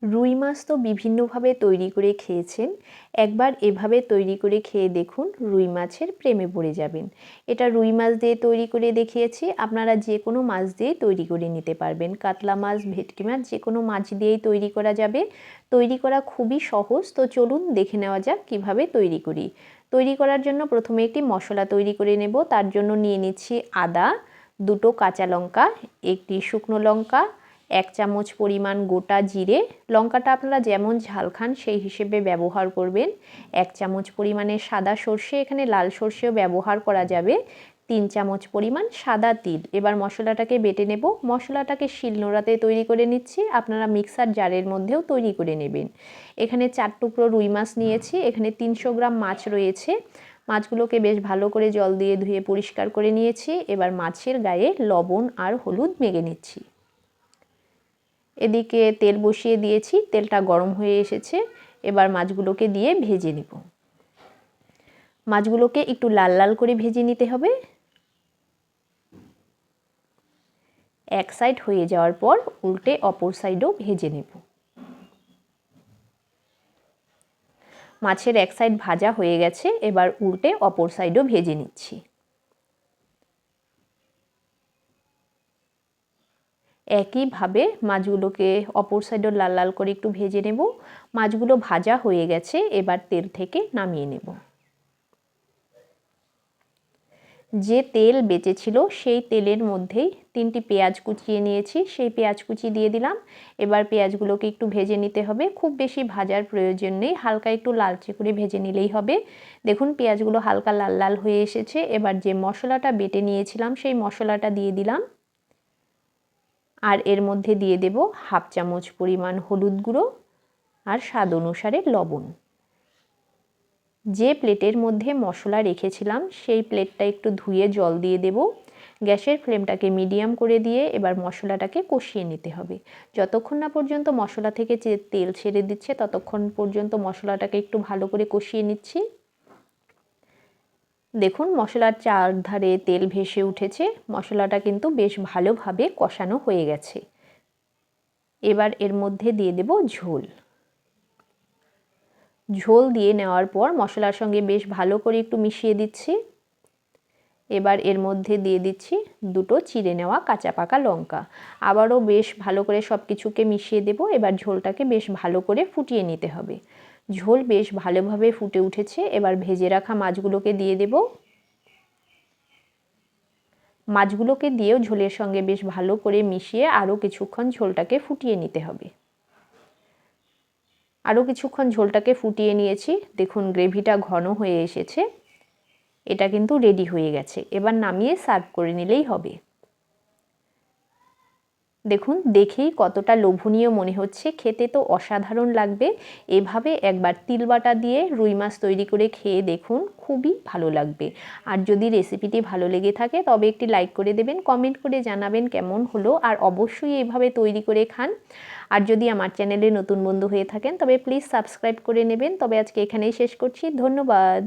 রুই মাছ তো বিভিন্নভাবে তৈরি করে খেয়েছেন, একবার এভাবে তৈরি করে খেয়ে দেখুন, রুই মাছের প্রেমে পড়ে যাবেন। এটা রুই মাছ দিয়ে তৈরি করে দেখিয়েছি, আপনারা যে কোনো মাছ দিয়ে তৈরি করে নিতে পারবেন। কাতলা মাছ, ভেটকি মাছ, যে কোনো মাছ দিয়েই তৈরি করা যাবে। তৈরি করা খুবই সহজ, তো চলুন দেখে নেওয়া যাক কিভাবে তৈরি করি। তৈরি করার জন্য প্রথমে একটি মশলা তৈরি করে নেব। তার জন্য নিয়ে নিচ্ছি আদা, দুটো কাঁচা লঙ্কা, একটি শুকনো লঙ্কা, 1 চামচ পরিমাণ গোটা জিরে, লঙ্কাটা আপনারা যেমন ঝাল খান সেই হিসেবে ব্যবহার করবেন। 1 চামচ পরিমাণে সাদা সর্ষে, এখানে লাল সর্ষেও ব্যবহার করা যাবে। 3 চামচ পরিমাণ সাদা তিল। এবার মশলাটাকে বেটে নেব। মশলাটাকে শিলনোড়াতে তৈরি করে নিচ্ছি, আপনারা মিক্সার জারের মধ্যেও তৈরি করে নেবেন। এখানে 4 টুকরো রুই মাছ নিয়েছি, এখানে 300 গ্রাম মাছ রয়েছে। মাছগুলোকে বেশ ভালো করে জল দিয়ে ধুয়ে পরিষ্কার করে নিয়েছি। এবার মাছের গায়ে লবণ আর হলুদ মেখে নিচ্ছি। এদিকে তেল বসিয়ে দিয়েছি, তেলটা গরম হয়ে এসেছে। এবার মাছগুলোকে দিয়ে ভেজে নেব। মাছগুলোকে একটু লাল লাল করে ভেজে নিতে হবে। এক সাইড হয়ে যাওয়ার পর উল্টে অপর সাইডও ভেজে নেব। মাছের এক সাইড ভাজা হয়ে গেছে, এবার উল্টে অপর সাইডও ভেজে নিচ্ছি। একইভাবে মাছগুলোকে অপর সাইডও লাল লাল করে একটু ভেজে নেব। মাছগুলো ভাজা হয়ে গেছে, এবার তেল থেকে নামিয়ে নেব। যে তেল বেঁচেছিল সেই তেলের মধ্যেই 3টি পেঁয়াজ কুচিয়ে নিয়েছি, সেই পেঁয়াজ কুচি দিয়ে দিলাম। এবার পেঁয়াজগুলোকে একটু ভেজে নিতে হবে, খুব বেশি ভাজার প্রয়োজন নেই, হালকা একটু লালচে করে ভেজে নিলেই হবে। দেখুন পেঁয়াজগুলো হালকা লাল লাল হয়ে এসেছে। এবার যে মশলাটা বেটে নিয়েছিলাম সেই মশলাটা দিয়ে দিলাম, আর এর মধ্যে দিয়ে দেব 1/2 চামচ পরিমাণ হলুদ গুঁড়ো আর স্বাদ অনুসারে লবণ। যে প্লেটের মধ্যে মশলা রেখেছিলাম সেই প্লেটটা একটু ধুয়ে জল দিয়ে দেব। গ্যাসের ফ্লেমটাকে মিডিয়াম করে দিয়ে এবার মশলাটাকে কষিয়ে নিতে হবে। যতক্ষণ না পর্যন্ত মশলা থেকে যে তেল ছেড়ে দিচ্ছে ততক্ষণ পর্যন্ত মশলাটাকে একটু ভালো করে কষিয়ে নিচ্ছি। দেখুন মশলার চারধারে তেল ভেসে উঠেছে, মশলাটা কিন্তু বেশ ভালোভাবে কষানো হয়ে গেছে। এবার এর মধ্যে দিয়ে দেব ঝোল। ঝোল দিয়ে নেওয়ার পর মশলার সঙ্গে বেশ ভালো করে একটু মিশিয়ে দিচ্ছি। এবার এর মধ্যে দিয়ে দিচ্ছি দুটো চিড়ে নেওয়া কাঁচা পাকা লঙ্কা। আবারও বেশ ভালো করে সব কিছুকে মিশিয়ে দেব। এবার ঝোলটাকে বেশ ভালো করে ফুটিয়ে নিতে হবে। ঝোল বেশ ভালোভাবে ফুটে উঠেছে, এবার ভেজে রাখা মাছগুলোকে দিয়ে দেব। মাছগুলোকে দিয়েও ঝোলের সঙ্গে বেশ ভালো করে মিশিয়ে আরও কিছুক্ষণ ঝোলটাকে ফুটিয়ে নিতে হবে। আরও কিছুক্ষণ ঝোলটাকে ফুটিয়ে নিয়েছি, দেখুন গ্রেভিটা ঘন হয়ে এসেছে। এটা কিন্তু রেডি হয়ে গেছে, এবার নামিয়ে সার্ভ করে নিলেই হবে। দেখুন দেখেই কতটা লোভনীয় মনে হচ্ছে, খেতে তো অসাধারণ লাগবে। এভাবে একবার তিল বাটা দিয়ে রুই মাছ তৈরি করে খেয়ে দেখুন, খুবই ভালো লাগবে। আর যদি রেসিপিটি ভালো লেগে থাকে তবে একটি লাইক করে দেবেন, কমেন্ট করে জানাবেন কেমন হলো, আর অবশ্যই এভাবে তৈরি করে খান। আর যদি আমার চ্যানেলে নতুন বন্ধু হয়ে থাকেন তবে প্লিজ সাবস্ক্রাইব করে নেবেন। তবে আজকে এখানেই শেষ করছি, ধন্যবাদ।